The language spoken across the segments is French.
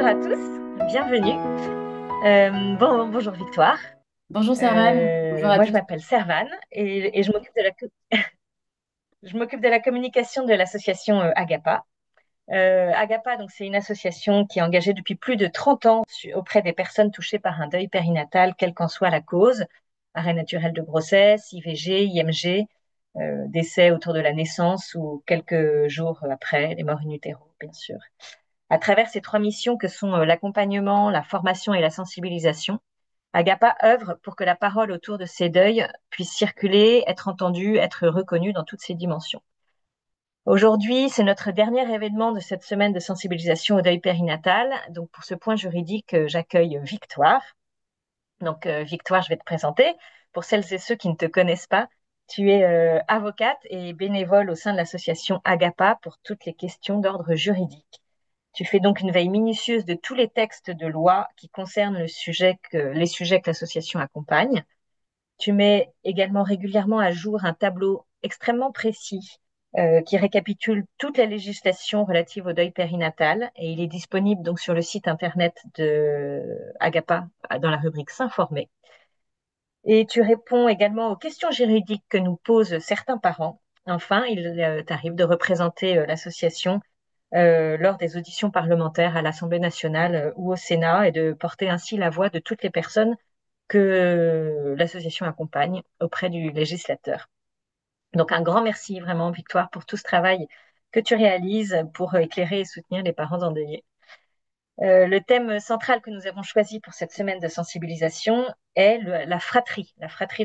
à tous, bienvenue. Bonjour Victoire. Bonjour Sarvan, bonjour à Moi, je tous. m'appelle Servane et je m'occupe de la communication de l'association Agapa. Agapa, donc, c'est une association qui est engagée depuis plus de 30 ans auprès des personnes touchées par un deuil périnatal, quelle qu'en soit la cause, arrêt naturel de grossesse, IVG, IMG, décès autour de la naissance ou quelques jours après, les morts in utero, bien sûr. À travers ces trois missions que sont l'accompagnement, la formation et la sensibilisation, Agapa œuvre pour que la parole autour de ces deuils puisse circuler, être entendue, être reconnue dans toutes ses dimensions. Aujourd'hui, c'est notre dernier événement de cette semaine de sensibilisation au deuil périnatal. Donc, pour ce point juridique, j'accueille Victoire. Donc, Victoire, je vais te présenter. Pour celles et ceux qui ne te connaissent pas, tu es avocate et bénévole au sein de l'association Agapa pour toutes les questions d'ordre juridique. Tu fais donc une veille minutieuse de tous les textes de loi qui concernent les sujets que l'association accompagne. Tu mets également régulièrement à jour un tableau extrêmement précis qui récapitule toute la législation relative au deuil périnatal et il est disponible donc sur le site internet de Agapa dans la rubrique S'informer. Et tu réponds également aux questions juridiques que nous posent certains parents. Enfin, il t'arrive de représenter l'association lors des auditions parlementaires à l'Assemblée nationale ou au Sénat et de porter ainsi la voix de toutes les personnes que l'association accompagne auprès du législateur. Donc un grand merci vraiment, Victoire, pour tout ce travail que tu réalises pour éclairer et soutenir les parents endeuillés. Le thème central que nous avons choisi pour cette semaine de sensibilisation est la fratrie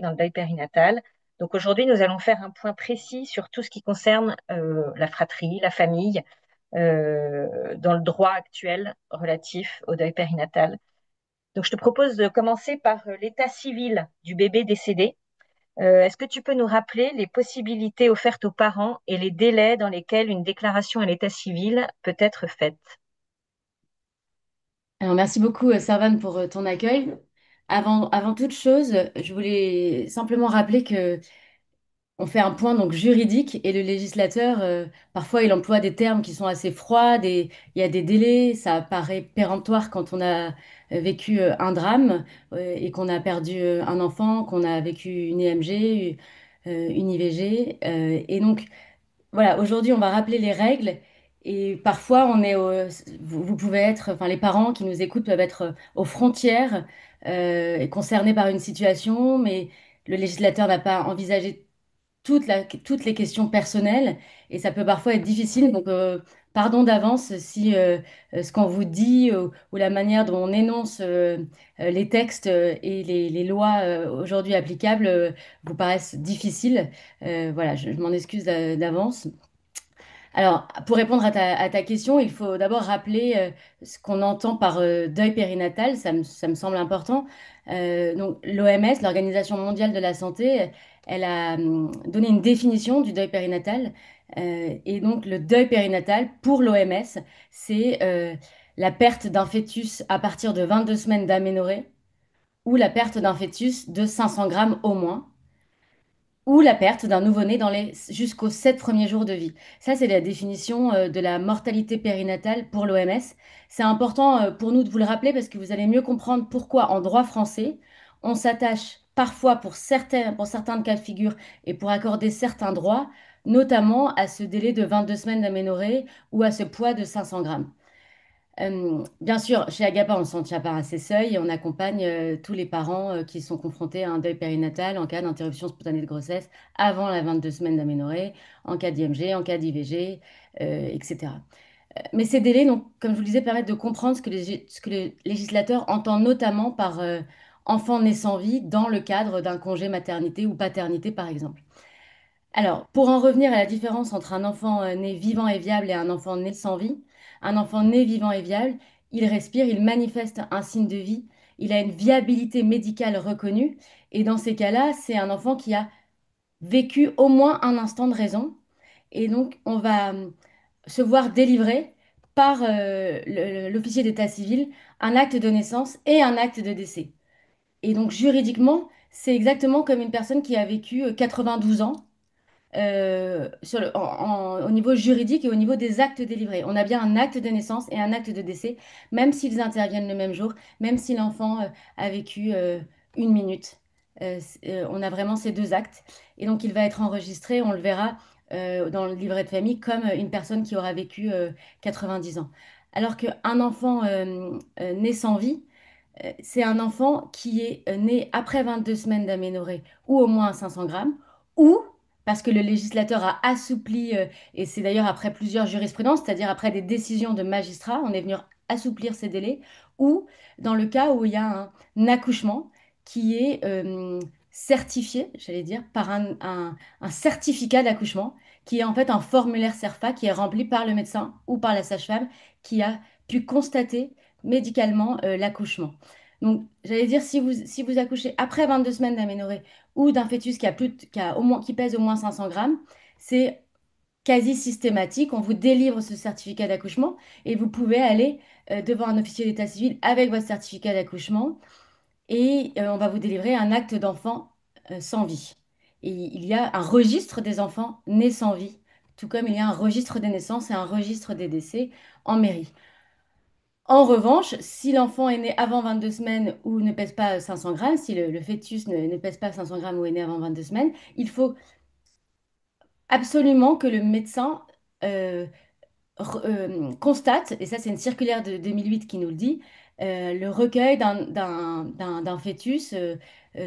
dans le deuil périnatal. Donc aujourd'hui, nous allons faire un point précis sur tout ce qui concerne la fratrie, la famille, dans le droit actuel relatif au deuil périnatal. Donc, je te propose de commencer par l'état civil du bébé décédé. Est-ce que tu peux nous rappeler les possibilités offertes aux parents et les délais dans lesquels une déclaration à l'état civil peut être faite? Alors merci beaucoup Sarvan pour ton accueil. Avant toute chose, je voulais simplement rappeler que on fait un point donc juridique et le législateur, parfois il emploie des termes qui sont assez froids, il y a des délais, ça paraît péremptoire quand on a vécu un drame et qu'on a perdu un enfant, qu'on a vécu une IMG, une IVG. Et donc voilà, aujourd'hui, on va rappeler les règles et parfois vous pouvez être, enfin les parents qui nous écoutent peuvent être aux frontières et concernés par une situation, mais le législateur n'a pas envisagé toutes les questions personnelles et ça peut parfois être difficile. Donc, pardon d'avance si ce qu'on vous dit ou la manière dont on énonce les textes et les lois aujourd'hui applicables vous paraissent difficiles. Voilà, je m'en excuse d'avance. Alors, pour répondre à ta question, il faut d'abord rappeler ce qu'on entend par deuil périnatal, ça me semble important. Donc, l'OMS, l'Organisation mondiale de la santé, elle a donné une définition du deuil périnatal. Et donc, le deuil périnatal, pour l'OMS, c'est la perte d'un fœtus à partir de 22 semaines d'aménorrhée ou la perte d'un fœtus de 500 grammes au moins ou la perte d'un nouveau-né jusqu'aux 7 premiers jours de vie. Ça, c'est la définition de la mortalité périnatale pour l'OMS. C'est important pour nous de vous le rappeler parce que vous allez mieux comprendre pourquoi en droit français, on s'attache parfois pour certains cas de figure et pour accorder certains droits, notamment à ce délai de 22 semaines d'aménorrhée ou à ce poids de 500 grammes. Bien sûr, chez Agapa, on ne s'en tient pas à ces seuils et on accompagne tous les parents qui sont confrontés à un deuil périnatal en cas d'interruption spontanée de grossesse avant la 22 semaines d'aménorrhée, en cas d'IMG, en cas d'IVG, etc. Mais ces délais, donc, comme je vous le disais, permettent de comprendre ce que le législateur entend notamment par enfant né sans vie dans le cadre d'un congé maternité ou paternité, par exemple. Alors, pour en revenir à la différence entre un enfant né vivant et viable et un enfant né sans vie, un enfant né vivant et viable, il respire, il manifeste un signe de vie, il a une viabilité médicale reconnue, et dans ces cas-là, c'est un enfant qui a vécu au moins un instant de raison, et donc on va se voir délivrer par l'officier d'état civil un acte de naissance et un acte de décès. Et donc juridiquement, c'est exactement comme une personne qui a vécu 92 ans au niveau juridique et au niveau des actes délivrés. On a bien un acte de naissance et un acte de décès, même s'ils interviennent le même jour, même si l'enfant a vécu 1 minute. On a vraiment ces deux actes. Et donc, il va être enregistré, on le verra dans le livret de famille, comme une personne qui aura vécu 90 ans. Alors qu'un enfant né sans vie, c'est un enfant qui est né après 22 semaines d'aménorrhée ou au moins 500 grammes, ou parce que le législateur a assoupli, et c'est d'ailleurs après plusieurs jurisprudences, c'est-à-dire après des décisions de magistrats, on est venu assouplir ces délais, ou dans le cas où il y a un accouchement qui est certifié, j'allais dire, par un certificat d'accouchement, qui est en fait un formulaire CERFA qui est rempli par le médecin ou par la sage-femme qui a pu constater médicalement l'accouchement. Donc, j'allais dire, si vous accouchez après 22 semaines d'aménorrhée ou d'un fœtus qui pèse au moins 500 grammes, c'est quasi systématique. On vous délivre ce certificat d'accouchement et vous pouvez aller devant un officier d'état civil avec votre certificat d'accouchement et on va vous délivrer un acte d'enfant sans vie. Et il y a un registre des enfants nés sans vie, tout comme il y a un registre des naissances et un registre des décès en mairie. En revanche, si l'enfant est né avant 22 semaines ou ne pèse pas 500 grammes, si le fœtus ne pèse pas 500 grammes ou est né avant 22 semaines, il faut absolument que le médecin euh, constate, et ça c'est une circulaire de 2008 qui nous le dit, le recueil d'un fœtus.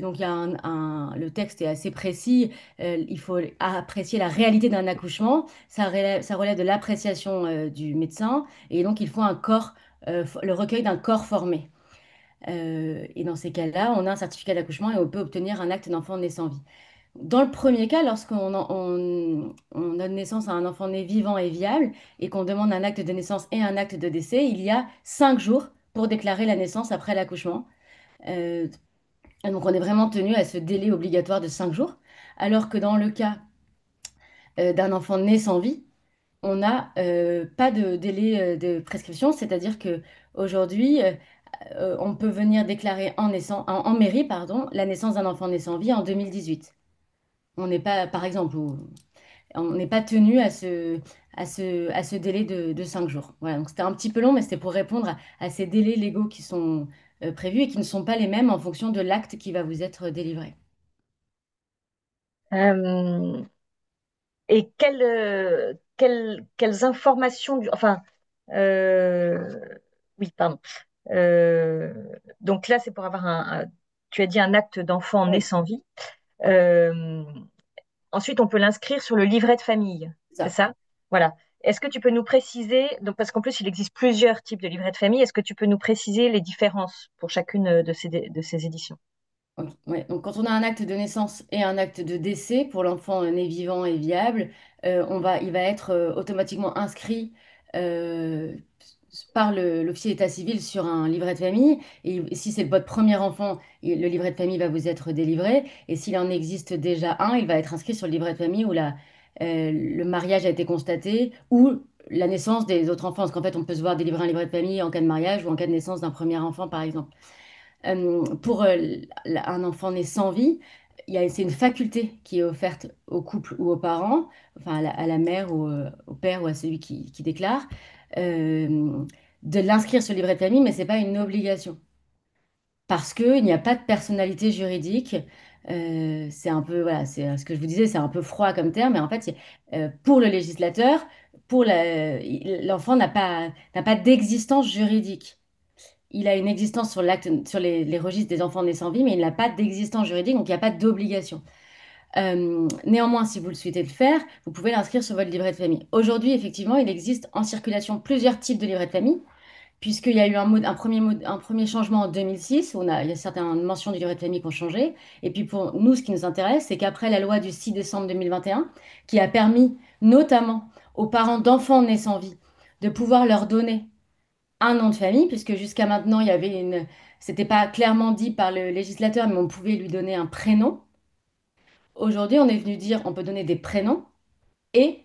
Donc il y a le texte est assez précis, il faut apprécier la réalité d'un accouchement, ça relève de l'appréciation du médecin, et donc il faut le recueil d'un corps formé. Et dans ces cas-là, on a un certificat d'accouchement et on peut obtenir un acte d'enfant né sans vie. Dans le premier cas, lorsqu'on donne naissance à un enfant né vivant et viable et qu'on demande un acte de naissance et un acte de décès, il y a 5 jours pour déclarer la naissance après l'accouchement. Euh, et donc on est vraiment tenu à ce délai obligatoire de 5 jours, alors que dans le cas d'un enfant né sans vie, on n'a pas de délai de prescription, c'est-à-dire que aujourd'hui, on peut venir déclarer en mairie, pardon, la naissance d'un enfant né sans vie en 2018. On n'est pas, par exemple, on n'est pas tenu à ce délai de 5 jours. Voilà, donc c'était un petit peu long, mais c'était pour répondre à ces délais légaux qui sont prévus et qui ne sont pas les mêmes en fonction de l'acte qui va vous être délivré. Euh, et quelles informations, enfin, euh, oui, pardon. Euh, donc là, c'est pour avoir tu as dit un acte d'enfant né Oui, sans vie. Euh, Ensuite, on peut l'inscrire sur le livret de famille, c'est c'est ça. ça? Voilà. Est-ce que tu peux nous préciser, donc parce qu'en plus, il existe plusieurs types de livrets de famille, est-ce que tu peux nous préciser les différences pour chacune de ces éditions? Ok, ouais. Donc, quand on a un acte de naissance et un acte de décès pour l'enfant né vivant et viable, il va être automatiquement inscrit euh, par l'officier d'état civil sur un livret de famille. Et si c'est votre premier enfant, le livret de famille va vous être délivré. Et s'il en existe déjà un, il va être inscrit sur le livret de famille où le mariage a été constaté ou la naissance des autres enfants. Parce qu'en fait, on peut se voir délivrer un livret de famille en cas de mariage ou en cas de naissance d'un premier enfant, par exemple. Pour un enfant né sans vie, c'est une faculté qui est offerte au couple ou aux parents, enfin à la mère ou au père ou à celui qui déclare, euh, de l'inscrire sur le livret de famille, mais ce n'est pas une obligation. Parce qu'il n'y a pas de personnalité juridique. C'est un peu, voilà, c'est ce que je vous disais, c'est un peu froid comme terme, mais en fait, pour le législateur, l'enfant n'a pas d'existence juridique. Il a une existence sur les registres des enfants nés sans vie, mais il n'a pas d'existence juridique, donc il n'y a pas d'obligation. Néanmoins, si vous le souhaitez le faire, vous pouvez l'inscrire sur votre livret de famille. Aujourd'hui, effectivement, il existe en circulation plusieurs types de livrets de famille, puisqu'il y a eu un premier changement en 2006, où il y a certaines mentions du livret de famille qui ont changé. Et puis pour nous, ce qui nous intéresse, c'est qu'après la loi du 6 décembre 2021, qui a permis notamment aux parents d'enfants nés sans vie de pouvoir leur donner un nom de famille, puisque jusqu'à maintenant, c'était pas clairement dit par le législateur, mais on pouvait lui donner un prénom. Aujourd'hui, on est venu dire on peut donner des prénoms et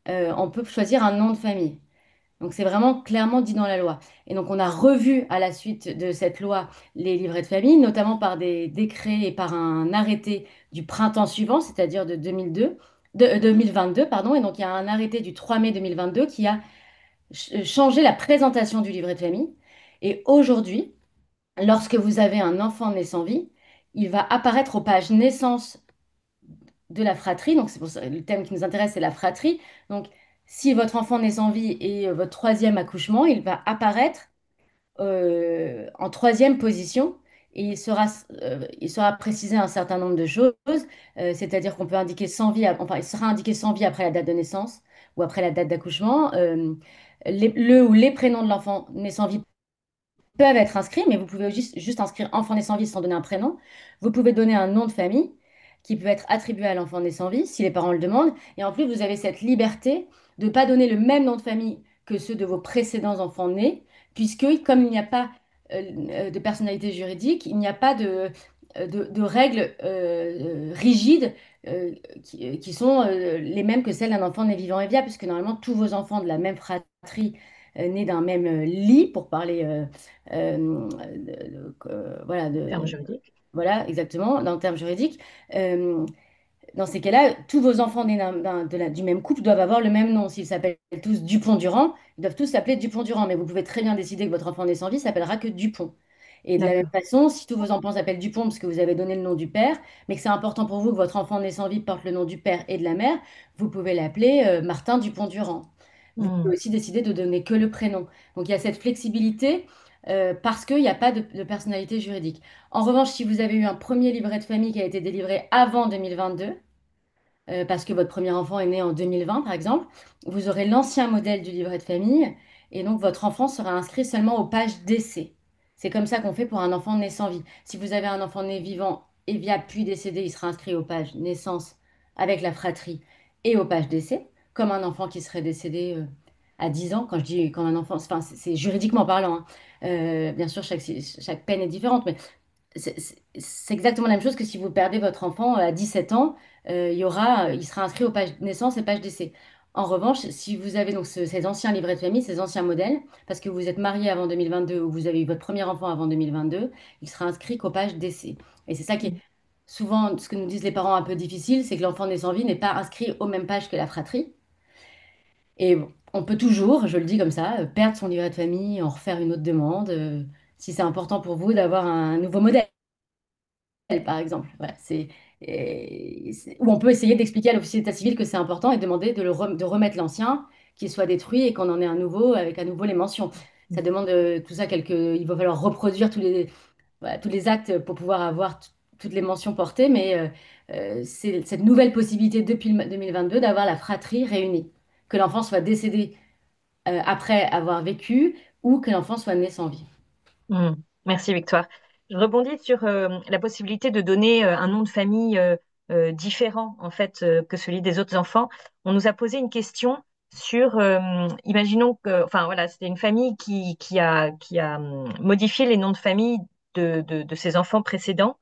on peut choisir un nom de famille. Donc c'est vraiment clairement dit dans la loi. Et donc on a revu à la suite de cette loi les livrets de famille, notamment par des décrets et par un arrêté du printemps suivant, c'est-à-dire de 2002, de 2022, pardon. Et donc, il y a un arrêté du 3 mai 2022 qui a changé la présentation du livret de famille. Et aujourd'hui, lorsque vous avez un enfant né sans vie, il va apparaître aux pages naissance de la fratrie. Donc, c'est pour ça le thème qui nous intéresse, c'est la fratrie. Donc, si votre enfant naît sans vie et votre troisième accouchement, il va apparaître en troisième position. Et il sera précisé un certain nombre de choses, c'est-à-dire qu'on peut indiquer sans vie, enfin, il sera indiqué sans vie après la date de naissance ou après la date d'accouchement. Le ou les prénoms de l'enfant né sans vie peuvent être inscrits, mais vous pouvez juste inscrire enfant né sans vie sans donner un prénom. Vous pouvez donner un nom de famille qui peut être attribué à l'enfant né sans vie si les parents le demandent. Et en plus, vous avez cette liberté de ne pas donner le même nom de famille que ceux de vos précédents enfants nés, puisque comme il n'y a pas de personnalité juridique, il n'y a pas de règles rigides qui sont les mêmes que celles d'un enfant né vivant et viable, puisque normalement, tous vos enfants de la même fratrie, nés d'un même lit, pour parler voilà, Terme juridique. voilà, exactement, dans le terme juridique. Euh, Dans ces cas-là, tous vos enfants nés du même couple doivent avoir le même nom. S'ils s'appellent tous Dupont-Durand, ils doivent tous s'appeler Dupont-Durand. Mais vous pouvez très bien décider que votre enfant né sans vie s'appellera que Dupont. Et de la même D'accord. façon, si tous vos enfants s'appellent Dupont parce que vous avez donné le nom du père, mais que c'est important pour vous que votre enfant né sans vie porte le nom du père et de la mère, vous pouvez l'appeler Martin Dupont-Durand. Vous Hmm. pouvez aussi décider de donner que le prénom. Donc il y a cette flexibilité parce qu'il n'y a pas de personnalité juridique. En revanche, si vous avez eu un premier livret de famille qui a été délivré avant 2022, parce que votre premier enfant est né en 2020, par exemple, vous aurez l'ancien modèle du livret de famille et donc votre enfant sera inscrit seulement aux pages décès. C'est comme ça qu'on fait pour un enfant né sans vie. Si vous avez un enfant né vivant et viable puis décédé, il sera inscrit aux pages naissance avec la fratrie et aux pages décès, comme un enfant qui serait décédé à 10 ans. Quand je dis quand un enfant, enfin, c'est juridiquement parlant, hein. Bien sûr, chaque peine est différente, mais c'est exactement la même chose que si vous perdez votre enfant à 17 ans, il sera inscrit aux pages naissance et pages décès. En revanche, si vous avez donc ces anciens livrets de famille, ces anciens modèles, parce que vous êtes marié avant 2022 ou vous avez eu votre premier enfant avant 2022, il sera inscrit qu'aux pages décès. Et c'est ça qui est souvent ce que nous disent les parents un peu difficile, c'est que l'enfant né sans vie n'est pas inscrit aux mêmes pages que la fratrie. Et bon, on peut toujours, je le dis comme ça, perdre son livret de famille, en refaire une autre demande, si c'est important pour vous d'avoir un nouveau modèle par exemple. Voilà, ou on peut essayer d'expliquer à l'officier d'état civil que c'est important et demander de remettre l'ancien, qu'il soit détruit et qu'on en ait un nouveau avec à nouveau les mentions. Ça demande tout ça il va falloir reproduire voilà, tous les actes pour pouvoir avoir toutes les mentions portées, mais c'est cette nouvelle possibilité depuis 2022 d'avoir la fratrie réunie, que l'enfant soit décédé après avoir vécu ou que l'enfant soit né sans vie. Hmm. Merci Victoire. Je rebondis sur la possibilité de donner un nom de famille différent en fait que celui des autres enfants. On nous a posé une question sur, imaginons que, enfin voilà, c'était une famille qui a modifié les noms de famille de ses enfants précédents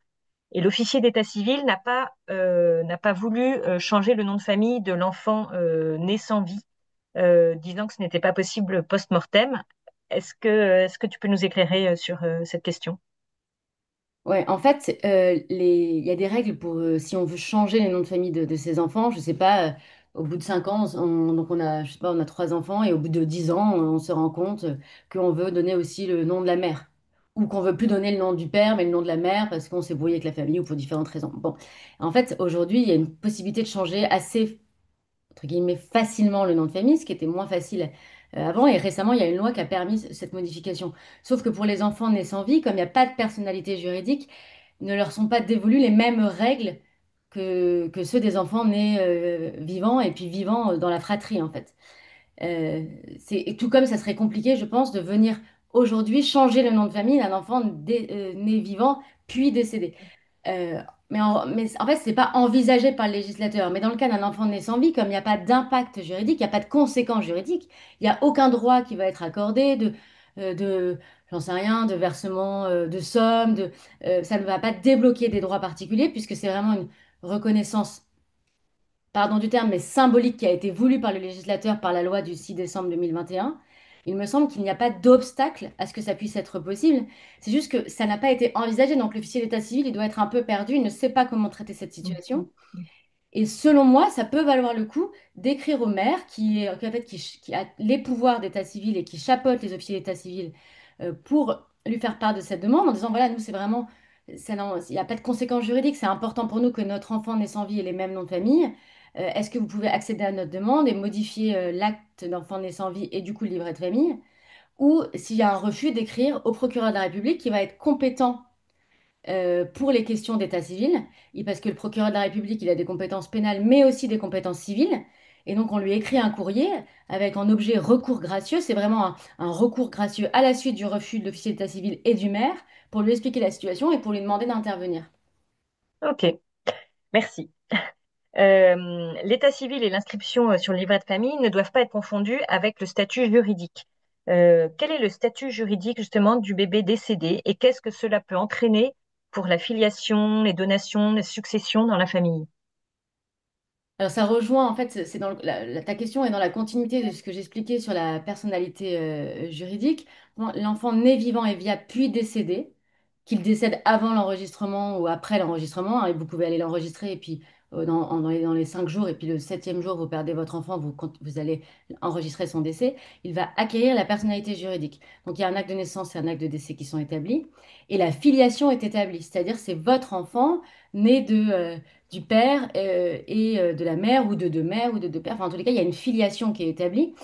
et l'officier d'état civil n'a pas voulu changer le nom de famille de l'enfant né sans vie, disant que ce n'était pas possible post-mortem. Est-ce que tu peux nous éclairer sur cette question? Ouais, en fait, il y a des règles pour si on veut changer les noms de famille de ses enfants. Je sais pas, au bout de 5 ans, donc je sais pas, on a 3 enfants et au bout de 10 ans, on se rend compte qu'on veut donner aussi le nom de la mère. Ou qu'on veut plus donner le nom du père, mais le nom de la mère parce qu'on s'est brouillé avec la famille ou pour différentes raisons. Bon, en fait, aujourd'hui, il y a une possibilité de changer assez entre guillemets, facilement le nom de famille, ce qui était moins facile avant. Et récemment, il y a une loi qui a permis cette modification. Sauf que pour les enfants nés sans vie, comme il n'y a pas de personnalité juridique, ne leur sont pas dévolues les mêmes règles que ceux des enfants nés vivants et puis vivants dans la fratrie, en fait. Et tout comme ça serait compliqué, je pense, de venir aujourd'hui changer le nom de famille d'un enfant né vivant puis décédé. Mais en fait, c'est pas envisagé par le législateur. Mais dans le cas d'un enfant né sans vie, comme il n'y a pas d'impact juridique, il n'y a pas de conséquences juridiques, il n'y a aucun droit qui va être accordé j'en sais rien, de versement de sommes, ça ne va pas débloquer des droits particuliers puisque c'est vraiment une reconnaissance, pardon du terme, mais symbolique qui a été voulue par le législateur par la loi du 6 décembre 2021. Il me semble qu'il n'y a pas d'obstacle à ce que ça puisse être possible. C'est juste que ça n'a pas été envisagé. Donc l'officier d'état civil, il doit être un peu perdu. Il ne sait pas comment traiter cette situation. Et selon moi, ça peut valoir le coup d'écrire au maire en fait, qui a les pouvoirs d'état civil et qui chapeaute les officiers d'état civil pour lui faire part de cette demande en disant, voilà, nous, c'est vraiment, il n'y a pas de conséquences juridiques, c'est important pour nous que notre enfant naisse en vie ait les mêmes noms de famille. Est-ce que vous pouvez accéder à notre demande et modifier l'acte d'enfant naissant en vie et du coup le livret de famille? Ou s'il y a un refus, d'écrire au procureur de la République qui va être compétent pour les questions d'état civil, parce que le procureur de la République, il a des compétences pénales, mais aussi des compétences civiles. Et donc, on lui écrit un courrier avec en objet recours gracieux. C'est vraiment un recours gracieux à la suite du refus de l'officier d'état civil et du maire pour lui expliquer la situation et pour lui demander d'intervenir. Ok, merci. L'état civil et l'inscription sur le livret de famille ne doivent pas être confondus avec le statut juridique. Quel est le statut juridique justement du bébé décédé et qu'est-ce que cela peut entraîner pour la filiation, les donations, les successions dans la famille? Alors ça rejoint, en fait, c'est dans ta question est dans la continuité de ce que j'expliquais sur la personnalité juridique. L'enfant né vivant et via puis décédé, qu'il décède avant l'enregistrement ou après l'enregistrement, hein, et vous pouvez aller l'enregistrer et puis dans les 5 jours et puis le septième jour vous perdez votre enfant, vous allez enregistrer son décès, il va acquérir la personnalité juridique. Donc il y a un acte de naissance et un acte de décès qui sont établis et la filiation est établie, c'est-à-dire c'est votre enfant né du père et de la mère ou de deux mères ou de deux pères. Enfin, en tous les cas, il y a une filiation qui est établie.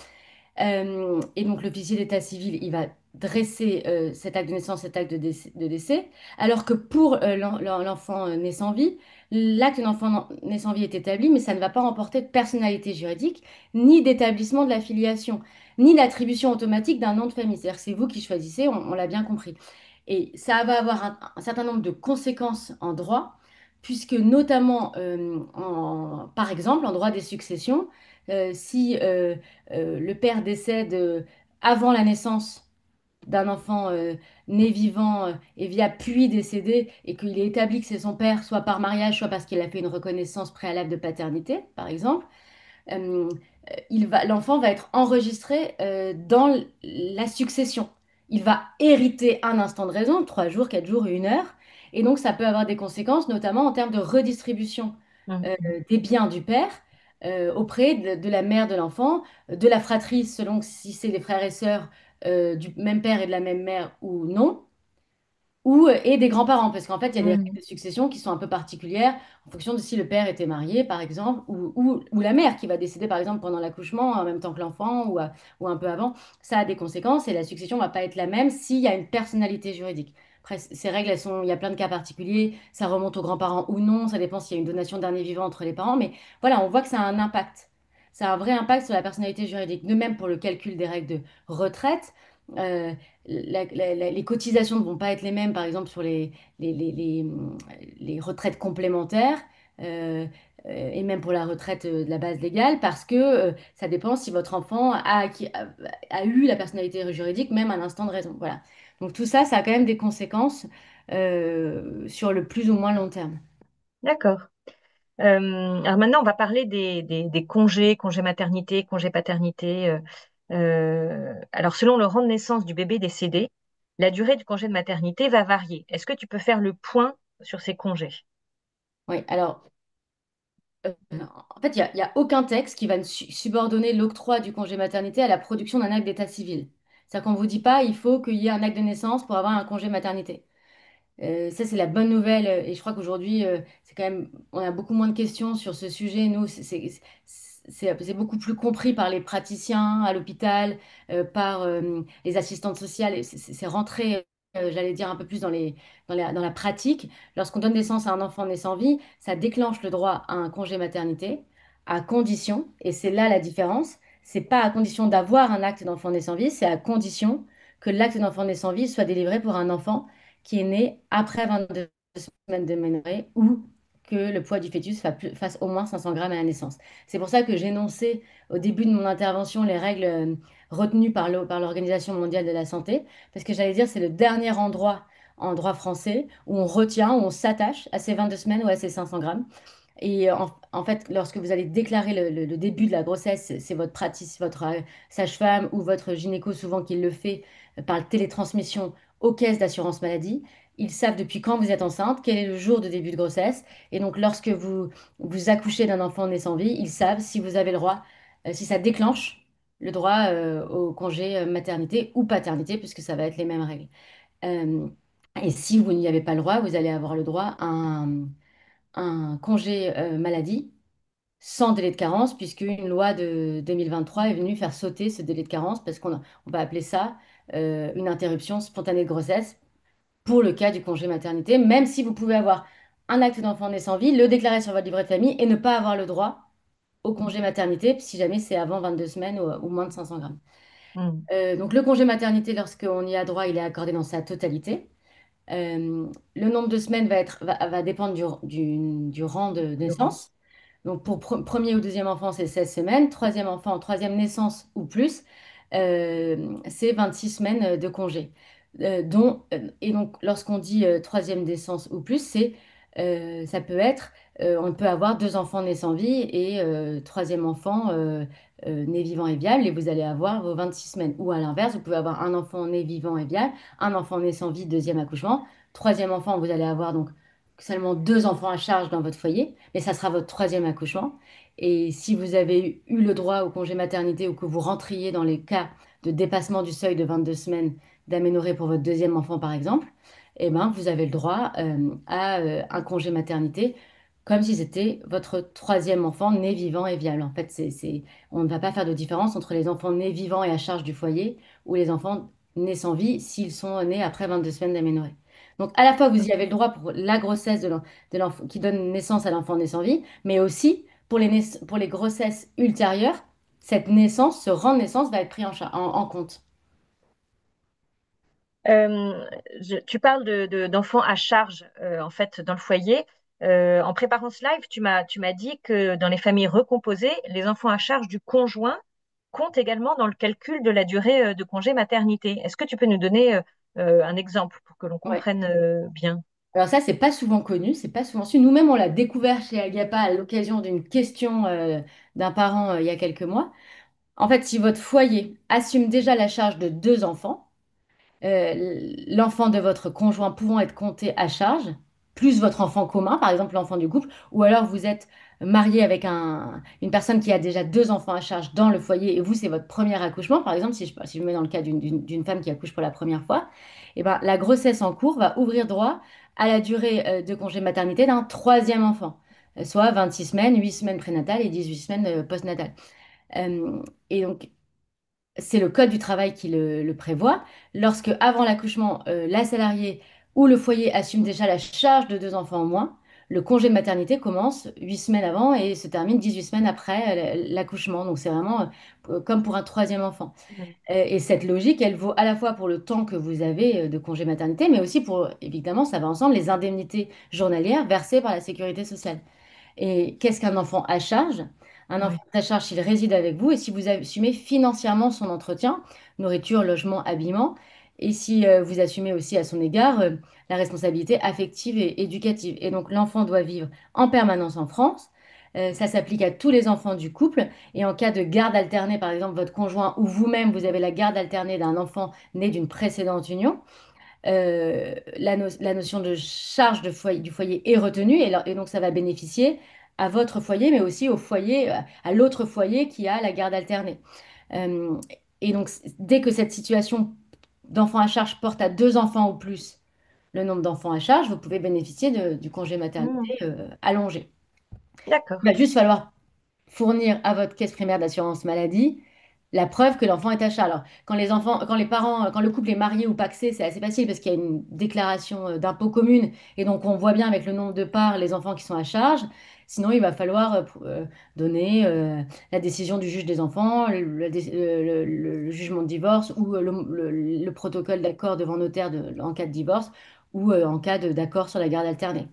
Et donc, l'officier d'état civil, il va dresser cet acte de naissance, cet acte de décès, alors que pour l'enfant né sans vie, l'acte d'enfant né sans vie est établi, mais ça ne va pas remporter de personnalité juridique, ni d'établissement de la filiation, ni d'attribution automatique d'un nom de famille. C'est-à-dire que c'est vous qui choisissez, on l'a bien compris. Et ça va avoir un certain nombre de conséquences en droit, puisque notamment, par exemple, en droit des successions, si le père décède avant la naissance d'un enfant né vivant et via puis décédé, et qu'il est établi que c'est son père, soit par mariage, soit parce qu'il a fait une reconnaissance préalable de paternité, par exemple, euh, l'enfant va être enregistré dans la succession. Il va hériter un instant de raison, 3 jours, 4 jours et 1 heure. Et donc, ça peut avoir des conséquences, notamment en termes de redistribution euh, Mhm. des biens du père auprès de la mère de l'enfant, de la fratrie, selon si c'est les frères et sœurs du même père et de la même mère ou non et des grands-parents, parce qu'en fait, il y a des règles Mhm. de succession qui sont un peu particulières en fonction de si le père était marié, par exemple, ou la mère qui va décéder, par exemple, pendant l'accouchement, en même temps que l'enfant, ou un peu avant. Ça a des conséquences et la succession va pas être la même s'il y a une personnalité juridique. Après, ces règles, il y a plein de cas particuliers, ça remonte aux grands-parents ou non, ça dépend s'il y a une donation dernier vivant entre les parents, mais voilà, on voit que ça a un impact. Ça a un vrai impact sur la personnalité juridique. De même pour le calcul des règles de retraite. Euh, les cotisations ne vont pas être les mêmes, par exemple, sur les retraites complémentaires, euh, et même pour la retraite de la base légale, parce que ça dépend si votre enfant a eu la personnalité juridique, même à l'instant de raison. Voilà. Donc tout ça, ça a quand même des conséquences sur le plus ou moins long terme. D'accord. Alors maintenant, on va parler des congés, congés maternité, congés paternité. Alors, selon le rang de naissance du bébé décédé, la durée du congé de maternité va varier. Est-ce que tu peux faire le point sur ces congés? Oui, alors, en fait, il y a aucun texte qui va subordonner l'octroi du congé maternité à la production d'un acte d'état civil. C'est-à-dire qu'on ne vous dit pas, il faut qu'il y ait un acte de naissance pour avoir un congé maternité. Ça, c'est la bonne nouvelle. Et je crois qu'aujourd'hui, c'est quand même, on a beaucoup moins de questions sur ce sujet. Nous, c'est beaucoup plus compris par les praticiens à l'hôpital, par les assistantes sociales. Et c'est rentré, j'allais dire, un peu plus dans la pratique. Lorsqu'on donne naissance à un enfant né sans vie, ça déclenche le droit à un congé maternité, à condition, et c'est là la différence, c'est pas à condition d'avoir un acte d'enfant né sans vie, c'est à condition que l'acte d'enfant né sans vie soit délivré pour un enfant qui est né après 22 semaines de ménorrhée ou que le poids du fœtus fasse au moins 500 grammes à la naissance. C'est pour ça que j'énonçais au début de mon intervention les règles retenues par l'Organisation mondiale de la santé, parce que j'allais dire c'est le dernier endroit en droit français où on retient, où on s'attache à ces 22 semaines ou à ces 500 grammes. Et en fait, lorsque vous allez déclarer le début de la grossesse, c'est votre votre sage-femme ou votre gynéco souvent qui le fait par télétransmission aux caisses d'assurance maladie. Ils savent depuis quand vous êtes enceinte, quel est le jour de début de grossesse. Et donc, lorsque vous accouchez d'un enfant né sans vie, ils savent si vous avez le droit, si ça déclenche le droit au congé maternité ou paternité, puisque ça va être les mêmes règles. Euh, et si vous n'y avez pas le droit, vous allez avoir le droit à un congé maladie sans délai de carence, puisque une loi de 2023 est venue faire sauter ce délai de carence, parce on va appeler ça une interruption spontanée de grossesse pour le cas du congé maternité, même si vous pouvez avoir un acte d'enfant né sans vie, le déclarer sur votre livret de famille et ne pas avoir le droit au congé maternité si jamais c'est avant 22 semaines ou moins de 500 grammes. Mm. Donc le congé maternité, lorsqu'on y a droit, il est accordé dans sa totalité. Le nombre de semaines va dépendre du rang de Laurent. naissance. Donc pour premier ou deuxième enfant, c'est 16 semaines. Troisième enfant, troisième naissance ou plus, c'est 26 semaines de congé. Et donc lorsqu'on dit troisième naissance ou plus, ça peut être, on peut avoir deux enfants nés sans vie et troisième enfant né vivant et viable et vous allez avoir vos 26 semaines. Ou à l'inverse, vous pouvez avoir un enfant né vivant et viable, un enfant né sans vie, deuxième accouchement. Troisième enfant, vous allez avoir donc seulement deux enfants à charge dans votre foyer, mais ça sera votre troisième accouchement. Et si vous avez eu le droit au congé maternité ou que vous rentriez dans les cas de dépassement du seuil de 22 semaines d'aménorrhée pour votre deuxième enfant, par exemple, eh ben, vous avez le droit à un congé maternité comme si c'était votre troisième enfant né vivant et viable. En fait, on ne va pas faire de différence entre les enfants nés vivants et à charge du foyer ou les enfants nés sans vie s'ils sont nés après 22 semaines d'aménorrhée. Donc, à la fois, vous y avez le droit pour la grossesse de l'enfant qui donne naissance à l'enfant né sans vie, mais aussi pour les grossesses ultérieures, cette naissance, ce rang de naissance va être pris en compte. Euh, Tu parles d'enfants à charge en fait dans le foyer. En préparant ce live, tu m'as dit que dans les familles recomposées, les enfants à charge du conjoint comptent également dans le calcul de la durée de congé maternité. Est-ce que tu peux nous donner un exemple pour que l'on Ouais. comprenne bien? Alors ça, c'est pas souvent connu, c'est pas souvent su. Nous-mêmes, on l'a découvert chez Agapa à l'occasion d'une question d'un parent il y a quelques mois. En fait, si votre foyer assume déjà la charge de deux enfants, l'enfant de votre conjoint pouvant être compté à charge, plus votre enfant commun, par exemple l'enfant du couple, ou alors vous êtes marié avec une personne qui a déjà deux enfants à charge dans le foyer et vous, c'est votre premier accouchement, par exemple, si je me mets dans le cas d'une femme qui accouche pour la première fois, et ben, la grossesse en cours va ouvrir droit à la durée de congé maternité d'un troisième enfant, soit 26 semaines, 8 semaines prénatales et 18 semaines postnatales. Euh, et donc, c'est le Code du travail qui le prévoit. Lorsque, avant l'accouchement, la salariée ou le foyer assume déjà la charge de deux enfants en moins, le congé de maternité commence 8 semaines avant et se termine 18 semaines après l'accouchement. Donc, c'est vraiment comme pour un troisième enfant. Mm. Et cette logique, elle vaut à la fois pour le temps que vous avez de congé maternité, mais aussi pour, évidemment, ça va ensemble, les indemnités journalières versées par la sécurité sociale. Et qu'est-ce qu'un enfant à charge? Un enfant Ouais. à charge, s'il réside avec vous et si vous assumez financièrement son entretien, nourriture, logement, habillement, et si vous assumez aussi à son égard la responsabilité affective et éducative. Et donc l'enfant doit vivre en permanence en France. Ça s'applique à tous les enfants du couple. Et en cas de garde alternée, par exemple, votre conjoint ou vous-même, vous avez la garde alternée d'un enfant né d'une précédente union, la notion de charge du foyer est retenue et donc ça va bénéficier à votre foyer, mais aussi au foyer, à l'autre foyer qui a la garde alternée. Euh, et donc, dès que cette situation d'enfant à charge porte à deux enfants ou plus le nombre d'enfants à charge, vous pouvez bénéficier du congé maternité Mm. allongé. Il D'accord. va juste falloir fournir à votre caisse primaire d'assurance maladie la preuve que l'enfant est à charge. Alors, quand les parents, quand le couple est marié ou pacsé, c'est assez facile parce qu'il y a une déclaration d'impôt commune et donc on voit bien avec le nombre de parts les enfants qui sont à charge. Sinon, il va falloir donner la décision du juge des enfants, le jugement de divorce ou le protocole d'accord devant notaire en cas de divorce ou en cas d'accord sur la garde alternée.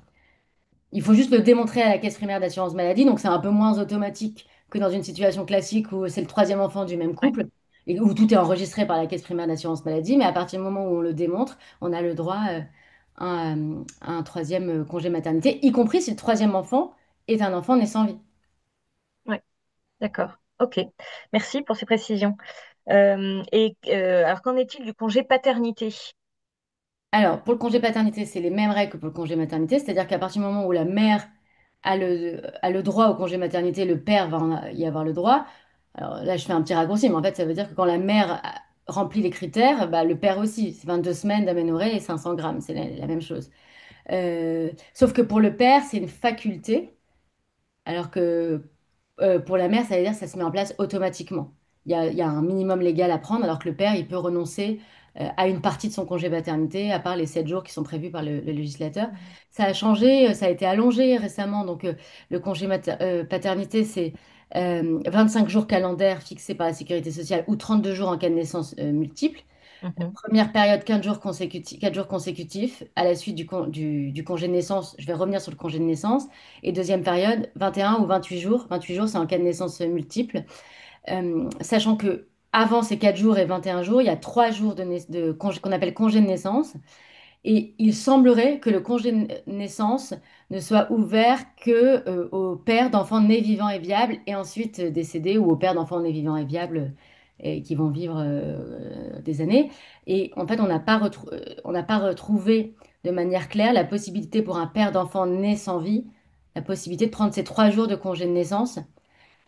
Il faut juste le démontrer à la caisse primaire d'assurance maladie, donc c'est un peu moins automatique que dans une situation classique où c'est le troisième enfant du même Ouais. couple et où tout est enregistré par la caisse primaire d'assurance maladie, mais à partir du moment où on le démontre, on a le droit à un troisième congé maternité, y compris si le troisième enfant est un enfant né sans vie. Ouais. D'accord. Ok. Merci pour ces précisions. Alors, qu'en est-il du congé paternité? Alors, pour le congé paternité, c'est les mêmes règles que pour le congé maternité, c'est-à-dire qu'à partir du moment où la mère a le droit au congé maternité, le père va y avoir le droit. Alors là, je fais un petit raccourci, mais en fait, ça veut dire que quand la mère remplit les critères, bah, le père aussi. C'est 22 semaines d'aménorrhée et 500 grammes, c'est la même chose. Sauf que pour le père, c'est une faculté. Alors que pour la mère, ça veut dire que ça se met en place automatiquement. Il y a un minimum légal à prendre, alors que le père, il peut renoncer à une partie de son congé paternité, à part les 7 jours qui sont prévus par le législateur. Mhm. Ça a changé, ça a été allongé récemment. Donc, le congé paternité, c'est 25 jours calendaires fixés par la sécurité sociale ou 32 jours en cas de naissance multiple. Mhm. Première période, 15 jours consécutifs, 4 jours consécutifs. À la suite du congé de naissance, je vais revenir sur le congé de naissance. Et deuxième période, 21 ou 28 jours. 28 jours, c'est en cas de naissance multiple. Sachant que avant ces 4 jours et 21 jours, il y a 3 jours de congé qu'on appelle congé de naissance. Et il semblerait que le congé de naissance ne soit ouvert que, aux pères d'enfants nés vivants et viables et ensuite décédés ou aux pères d'enfants nés vivants et viables et qui vont vivre des années. Et en fait, on n'a pas retrouvé de manière claire la possibilité pour un père d'enfant né sans vie, la possibilité de prendre ces 3 jours de congé de naissance.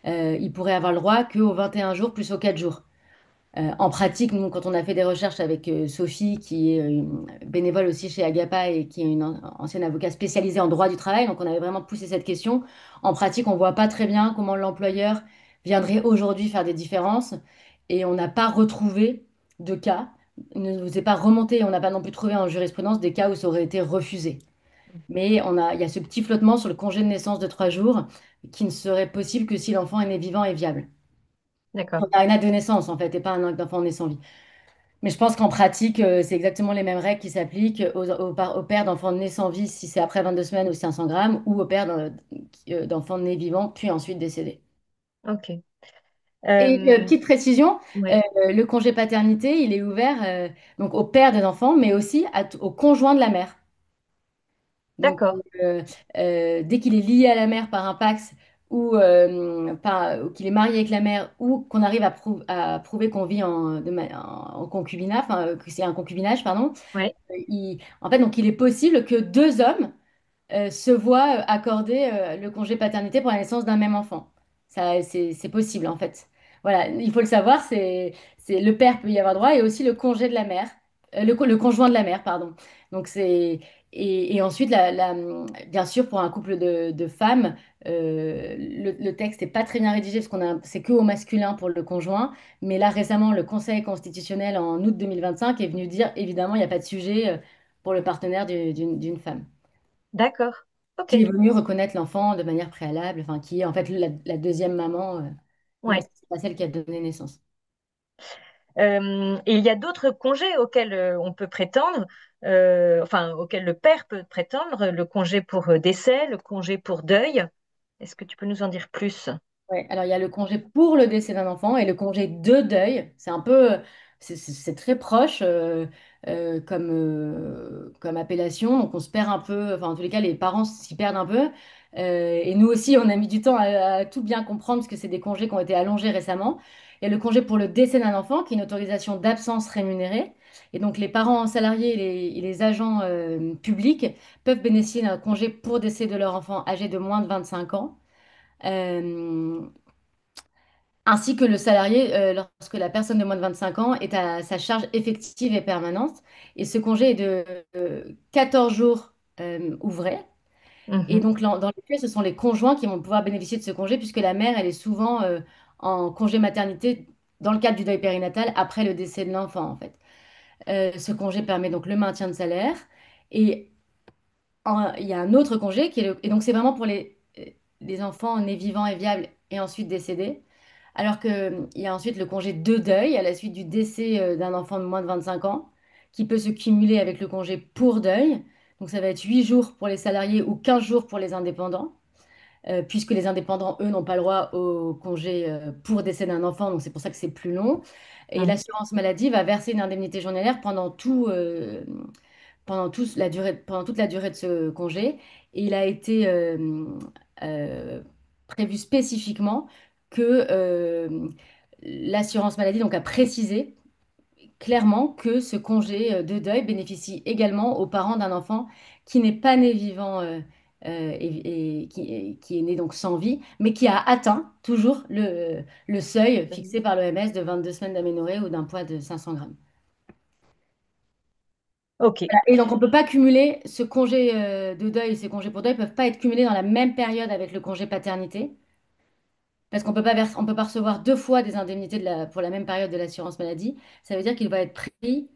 Il pourrait avoir le droit qu'aux 21 jours plus aux 4 jours. En pratique, nous, quand on a fait des recherches avec Sophie, qui est bénévole aussi chez Agapa et qui est une ancienne avocate spécialisée en droit du travail, donc on avait vraiment poussé cette question. En pratique, on ne voit pas très bien comment l'employeur viendrait aujourd'hui faire des différences et on n'a pas retrouvé de cas, il ne nous est pas remonté, on n'a pas non plus trouvé en jurisprudence des cas où ça aurait été refusé. Mais il y a ce petit flottement sur le congé de naissance de 3 jours qui ne serait possible que si l'enfant est né vivant et viable. On D'accord. a un acte de naissance en fait et pas un acte d'enfant né sans vie. Mais je pense qu'en pratique, c'est exactement les mêmes règles qui s'appliquent aux pères d'enfants nés sans vie si c'est après 22 semaines ou 500 grammes, ou aux pères d'enfants nés vivants puis ensuite décédés. Ok. Et petite précision, Ouais. le congé paternité, il est ouvert donc aux pères des enfants, mais aussi au conjoint de la mère. Donc, D'accord. dès qu'il est lié à la mère par un PACS ou qu'il est marié avec la mère ou qu'on arrive à prouver qu'on vit en concubinage, enfin, que c'est un concubinage, pardon, Ouais. en fait, donc il est possible que deux hommes se voient accorder le congé paternité pour la naissance d'un même enfant. Ça, c'est possible, en fait. Voilà, il faut le savoir, le père peut y avoir droit et aussi le congé de la mère, le conjoint de la mère, pardon. Donc, et ensuite, bien sûr, pour un couple de femmes, le texte n'est pas très bien rédigé parce c'est que au masculin pour le conjoint. Mais là, récemment, le Conseil constitutionnel, en août 2025, est venu dire, évidemment, il n'y a pas de sujet pour le partenaire d'une femme. D'accord. Ok. Qu'il vaut mieux reconnaître l'enfant de manière préalable, enfin, qui est en fait la deuxième maman, même Ouais. si c'est pas celle qui a donné naissance. Et il y a d'autres congés auxquels on peut prétendre, enfin, auxquels le père peut prétendre, le congé pour décès, le congé pour deuil. Est-ce que tu peux nous en dire plus? Ouais, alors il y a le congé pour le décès d'un enfant et le congé de deuil. C'est un peu, c'est très proche comme appellation. Donc on se perd un peu, enfin en tous les cas les parents s'y perdent un peu. Et nous aussi on a mis du temps à tout bien comprendre parce que c'est des congés qui ont été allongés récemment. Il y a le congé pour le décès d'un enfant qui est une autorisation d'absence rémunérée. Et donc les parents salariés et les agents publics peuvent bénéficier d'un congé pour décès de leur enfant âgé de moins de 25 ans. Euh, ainsi que le salarié lorsque la personne de moins de 25 ans est à sa charge effective et permanente. Et ce congé est de 14 jours ouvrés. Et Mhm. donc, dans les faits, ce sont les conjoints qui vont pouvoir bénéficier de ce congé, puisque la mère, elle est souvent en congé maternité dans le cadre du deuil périnatal après le décès de l'enfant, en fait. Ce congé permet donc le maintien de salaire. Et il y a un autre congé et donc c'est vraiment pour les enfants nés vivants et viables et ensuite décédés. Alors qu'il y a ensuite le congé de deuil à la suite du décès d'un enfant de moins de 25 ans, qui peut se cumuler avec le congé pour deuil. Donc ça va être 8 jours pour les salariés ou 15 jours pour les indépendants, puisque les indépendants, eux, n'ont pas le droit au congé pour décès d'un enfant, donc c'est pour ça que c'est plus long. Et Mhm. l'assurance maladie va verser une indemnité journalière pendant toute la durée de ce congé. Et il a été euh, prévu spécifiquement que l'assurance maladie donc, a précisé clairement que ce congé de deuil bénéficie également aux parents d'un enfant qui n'est pas né vivant qui est né donc sans vie, mais qui a atteint toujours le seuil fixé par l'OMS de 22 semaines d'aménorrhée ou d'un poids de 500 grammes. Ok, Et donc, on ne peut pas cumuler ce congé de deuil et ces congés pour deuil ne peuvent pas être cumulés dans la même période avec le congé paternité, parce qu'on on peut pas recevoir deux fois des indemnités pour la même période de l'assurance maladie. Ça veut dire qu'il va être pris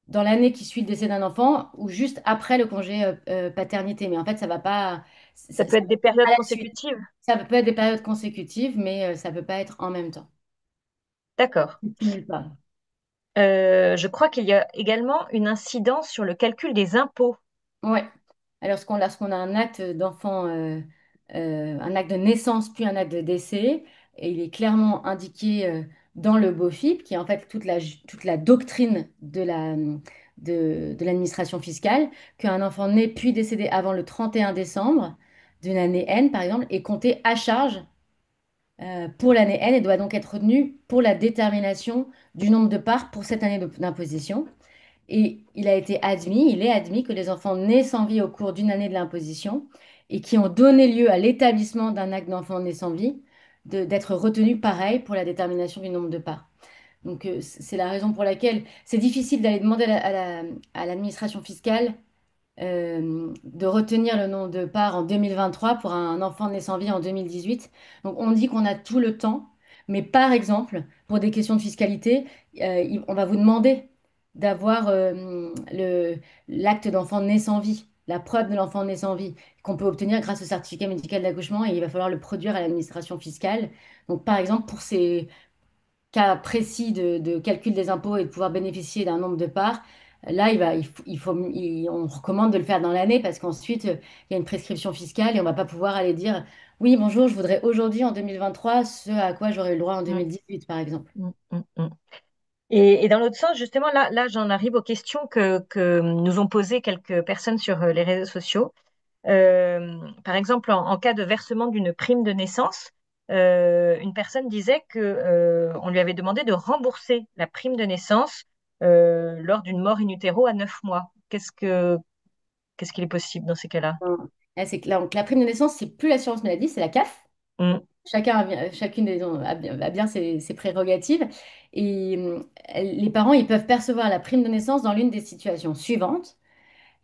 dans l'année qui suit le décès d'un enfant ou juste après le congé paternité. Mais en fait, ça va pas ça peut ça être va des pas périodes à la suite. consécutives. Ça peut être des périodes consécutives, mais ça peut pas être en même temps. D'accord. Ça ne cumule pas. Je crois qu'il y a également une incidence sur le calcul des impôts. Ouais. Alors, lorsqu'on a un acte d'enfant, un acte de naissance puis un acte de décès, et il est clairement indiqué dans le BOFIP, qui est en fait toute la doctrine de l'administration fiscale, qu'un enfant né puis décédé avant le 31 décembre d'une année N, par exemple, est compté à charge pour l'année N et doit donc être retenu pour la détermination du nombre de parts pour cette année d'imposition. Et il est admis que les enfants nés sans vie au cours d'une année de l'imposition et qui ont donné lieu à l'établissement d'un acte d'enfant né sans vie, d'être retenus pareil pour la détermination du nombre de parts. Donc, c'est la raison pour laquelle c'est difficile d'aller demander à l'administration fiscale de retenir le nombre de parts en 2023 pour un enfant né sans vie en 2018. Donc on dit qu'on a tout le temps, mais par exemple, pour des questions de fiscalité, on va vous demander d'avoir l'acte d'enfant né sans vie, la preuve de l'enfant né sans vie, qu'on peut obtenir grâce au certificat médical d'accouchement, et il va falloir le produire à l'administration fiscale. Donc par exemple, pour ces cas précis de calcul des impôts et de pouvoir bénéficier d'un nombre de parts, là, on recommande de le faire dans l'année parce qu'ensuite, il y a une prescription fiscale et on va pas pouvoir aller dire, oui, bonjour, je voudrais aujourd'hui en 2023 ce à quoi j'aurais eu le droit en Mm, 2018, par exemple. mm. Et dans l'autre sens, justement, là, j'en arrive aux questions que nous ont posées quelques personnes sur les réseaux sociaux. Par exemple, en cas de versement d'une prime de naissance, une personne disait que, on lui avait demandé de rembourser la prime de naissance lors d'une mort in utero à 9 mois. Qu'est-ce qu'il est possible dans ces cas-là? Là, c'est que donc, la prime de naissance, c'est plus l'assurance maladie, c'est la CAF. Mm, Chacune a bien ses prérogatives. Et les parents, ils peuvent percevoir la prime de naissance dans l'une des situations suivantes.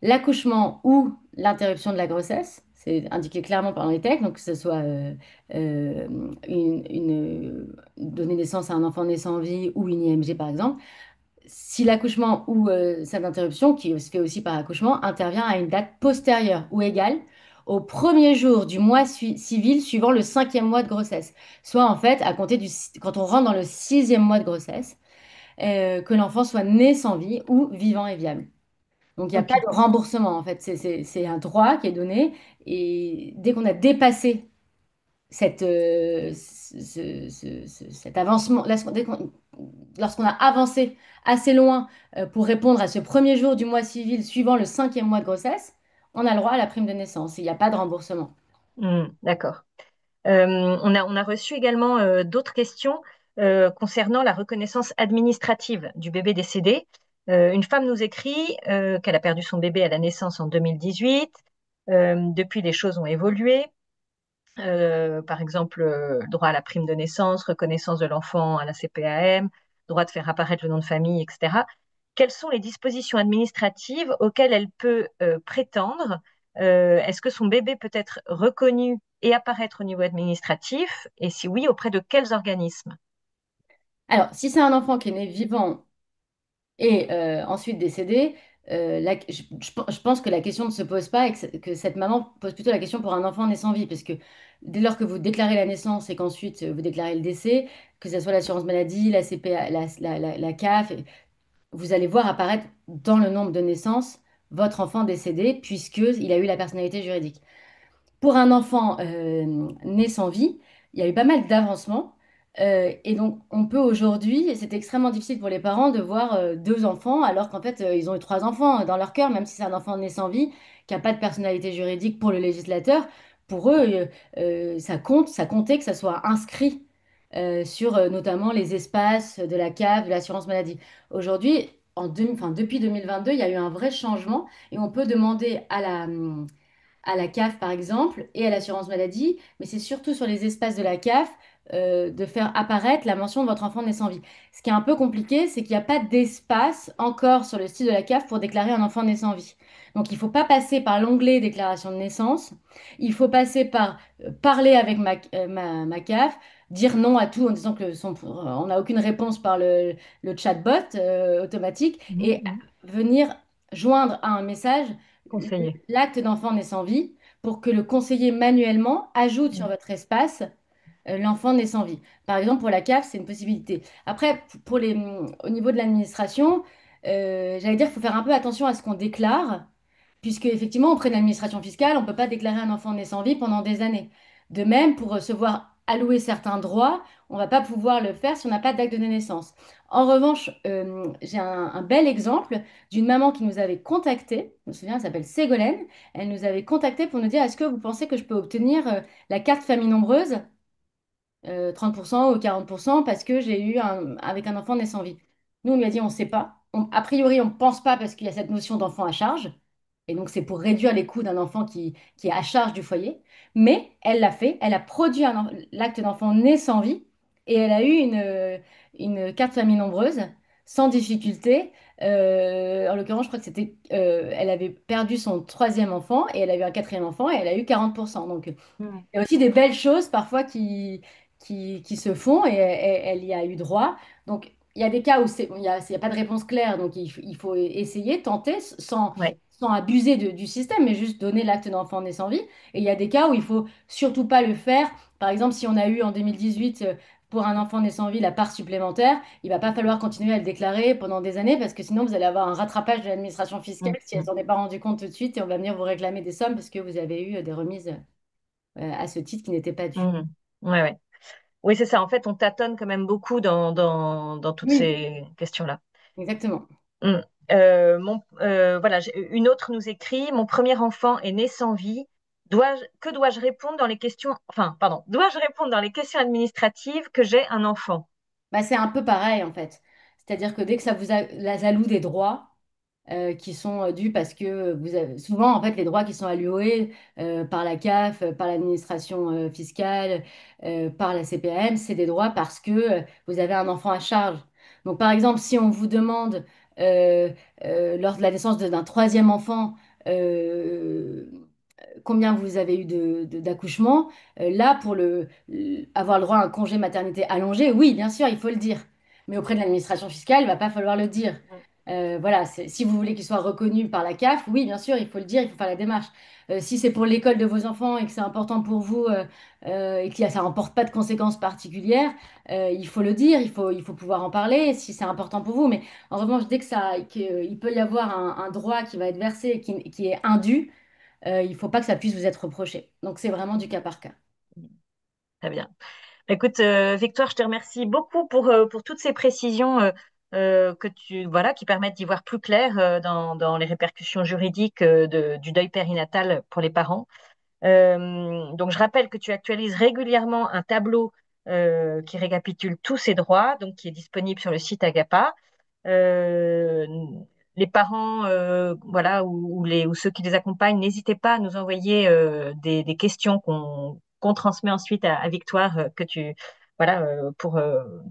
L'accouchement ou l'interruption de la grossesse, c'est indiqué clairement par les textes, donc que ce soit euh, donner naissance à un enfant né sans vie ou une IMG par exemple, si l'accouchement ou cette interruption, qui se fait aussi par accouchement, intervient à une date postérieure ou égale au premier jour du mois civil suivant le cinquième mois de grossesse, soit en fait à compter quand on rentre dans le sixième mois de grossesse, que l'enfant soit né sans vie ou vivant et viable. Donc, il n'y a pas ok. de remboursement, en fait. C'est un droit qui est donné. Et dès qu'on a dépassé cet avancement, lorsqu'on a avancé assez loin pour répondre à ce premier jour du mois civil suivant le cinquième mois de grossesse, on a le droit à la prime de naissance. Il n'y a pas de remboursement. D'accord. On a reçu également d'autres questions concernant la reconnaissance administrative du bébé décédé. Une femme nous écrit qu'elle a perdu son bébé à la naissance en 2018. Depuis, les choses ont évolué. Par exemple, droit à la prime de naissance, reconnaissance de l'enfant à la CPAM, droit de faire apparaître le nom de famille, etc. Quelles sont les dispositions administratives auxquelles elle peut prétendre? Est-ce que son bébé peut être reconnu et apparaître au niveau administratif? Et si oui, auprès de quels organismes? Alors, si c'est un enfant qui est né vivant et ensuite décédé, je pense que la question ne se pose pas et que cette maman pose plutôt la question pour un enfant né sans vie, parce que dès lors que vous déclarez la naissance et qu'ensuite vous déclarez le décès, que ce soit l'assurance maladie, la CPA, la CAF, vous allez voir apparaître dans le nombre de naissances votre enfant décédé, puisqu'il a eu la personnalité juridique. Pour un enfant né sans vie, il y a eu pas mal d'avancements. Et donc, on peut aujourd'hui, et c'est extrêmement difficile pour les parents de voir deux enfants, alors qu'en fait, ils ont eu trois enfants dans leur cœur, même si c'est un enfant né sans vie, qui n'a pas de personnalité juridique pour le législateur. Pour eux, ça comptait que ça soit inscrit sur notamment les espaces de la CAF, de l'assurance maladie. Aujourd'hui, depuis 2022, il y a eu un vrai changement et on peut demander à la CAF, par exemple, et à l'assurance maladie, mais c'est surtout sur les espaces de la CAF de faire apparaître la mention de votre enfant né sans vie. Ce qui est un peu compliqué, c'est qu'il n'y a pas d'espace encore sur le site de la CAF pour déclarer un enfant né sans vie. Donc, il ne faut pas passer par l'onglet déclaration de naissance. Il faut passer par parler avec ma CAF, dire non à tout en disant que on n'a aucune réponse par le chatbot automatique et Mhm. venir joindre à un message Conseiller. l'acte d'enfant né sans vie pour que le conseiller manuellement ajoute sur Mhm. votre espace l'enfant né sans vie. Par exemple, pour la CAF, c'est une possibilité. Après, au niveau de l'administration, j'allais dire qu'il faut faire un peu attention à ce qu'on déclare, puisque effectivement, auprès de l'administration fiscale, on ne peut pas déclarer un enfant né sans vie pendant des années. De même, pour se voir allouer certains droits, on ne va pas pouvoir le faire si on n'a pas d'acte de naissance. En revanche, j'ai un bel exemple d'une maman qui nous avait contacté, je me souviens, elle s'appelle Ségolène, elle nous avait contacté pour nous dire, est-ce que vous pensez que je peux obtenir la carte famille nombreuse 30% ou 40% parce que j'ai eu avec un enfant né sans vie. Nous, on lui a dit, on ne sait pas. A priori, on ne pense pas parce qu'il y a cette notion d'enfant à charge. Et donc, c'est pour réduire les coûts d'un enfant qui est à charge du foyer. Mais elle l'a fait. Elle a produit l'acte d'enfant né sans vie et elle a eu une carte famille nombreuse sans difficulté. En l'occurrence, je crois que elle avait perdu son troisième enfant et elle a eu un quatrième enfant et elle a eu 40%. Donc, Mhm. il y a aussi des belles choses parfois qui se font et elle y a eu droit. Donc, il y a des cas où il y a pas de réponse claire, donc il faut essayer, tenter Ouais. sans abuser du système, mais juste donner l'acte d'enfant né sans vie. Et il y a des cas où il faut surtout pas le faire. Par exemple, si on a eu en 2018 pour un enfant né sans vie la part supplémentaire, il va pas falloir continuer à le déclarer pendant des années parce que sinon vous allez avoir un rattrapage de l'administration fiscale si elle Mhm. s'en est pas rendu compte tout de suite et on va venir vous réclamer des sommes parce que vous avez eu des remises à ce titre qui n'était pas dû. Mhm. Ouais, ouais. Oui, c'est ça. En fait, on tâtonne quand même beaucoup dans toutes Oui, ces questions-là. exactement. Mm. Voilà, une autre nous écrit, mon premier enfant est né sans vie. Que dois-je répondre dans les questions, enfin, pardon, dois-je répondre dans les questions administratives que j'ai un enfant? Bah, c'est un peu pareil en fait. C'est-à-dire que dès que ça la alloue des droits qui sont dus parce que vous avez souvent en fait les droits qui sont alloués par la CAF, par l'administration fiscale, par la CPAM, c'est des droits parce que vous avez un enfant à charge. Donc par exemple, si on vous demande euh, lors de la naissance d'un troisième enfant, euh, combien vous avez eu d'accouchements. Là, pour avoir le droit à un congé maternité allongé, oui, bien sûr, il faut le dire. Mais auprès de l'administration fiscale, il va pas falloir le dire. Voilà, si vous voulez qu'il soit reconnu par la CAF, oui, bien sûr, il faut le dire, il faut faire la démarche. Si c'est pour l'école de vos enfants et que c'est important pour vous et que ça n'emporte pas de conséquences particulières, il faut le dire, il faut pouvoir en parler si c'est important pour vous. Mais en revanche, dès qu'il peut y avoir un droit qui va être versé et qui est indu, il ne faut pas que ça puisse vous être reproché. Donc, c'est vraiment du cas par cas. Très bien. Écoute, Victoire, je te remercie beaucoup pour toutes ces précisions voilà, qui permettent d'y voir plus clair dans les répercussions juridiques du deuil périnatal pour les parents. Donc, je rappelle que tu actualises régulièrement un tableau qui récapitule tous ces droits, donc qui est disponible sur le site Agapa. Euh, les parents, voilà, ou ceux qui les accompagnent, n'hésitez pas à nous envoyer des questions qu'on transmet ensuite à Victoire, voilà,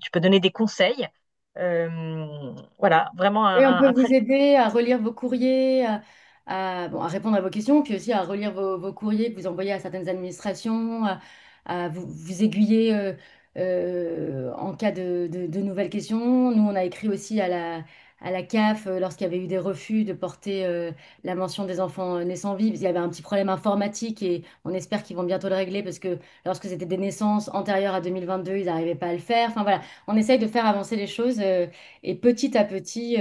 tu peux donner des conseils. Voilà, vraiment Oui, on peut un vous très. aider à relire vos courriers, bon, à répondre à vos questions, puis aussi à relire vos courriers que vous envoyez à certaines administrations, à vous aiguiller en cas de nouvelles questions. Nous, on a écrit aussi à la CAF lorsqu'il y avait eu des refus de porter la mention des enfants nés sans vie. Il y avait un petit problème informatique et on espère qu'ils vont bientôt le régler parce que lorsque c'était des naissances antérieures à 2022, ils n'arrivaient pas à le faire. Enfin voilà, on essaye de faire avancer les choses. Et petit à petit,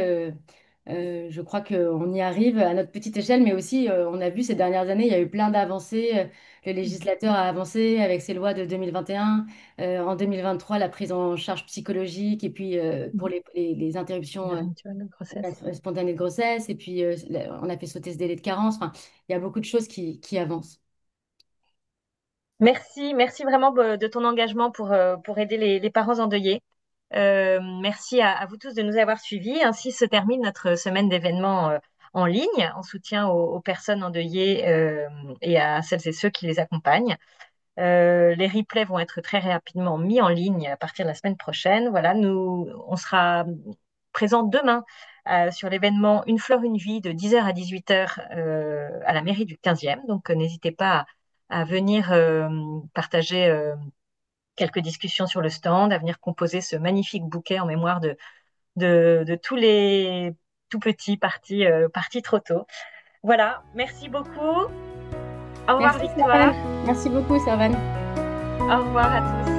je crois qu'on y arrive à notre petite échelle, mais aussi, on a vu ces dernières années, il y a eu plein d'avancées. Le législateur a avancé avec ses lois de 2021. En 2023, la prise en charge psychologique, et puis pour les interruptions Rituel de grossesse. spontanées de grossesse, et puis on a fait sauter ce délai de carence. Enfin, il y a beaucoup de choses qui avancent. Merci vraiment de ton engagement pour aider les parents endeuillés. Merci à vous tous de nous avoir suivis. Ainsi se termine notre semaine d'événements en ligne en soutien aux personnes endeuillées et à celles et ceux qui les accompagnent. Les replays vont être très rapidement mis en ligne à partir de la semaine prochaine. Voilà, on sera présent demain sur l'événement Une fleur, une vie de 10h à 18h à la mairie du 15e. Donc, n'hésitez pas à venir partager quelques discussions sur le stand, à venir composer ce magnifique bouquet en mémoire de tous les tout petits partis trop tôt. Voilà, merci beaucoup. Au revoir Merci, Servan. Victoire. Merci beaucoup, Servan. Au revoir à tous.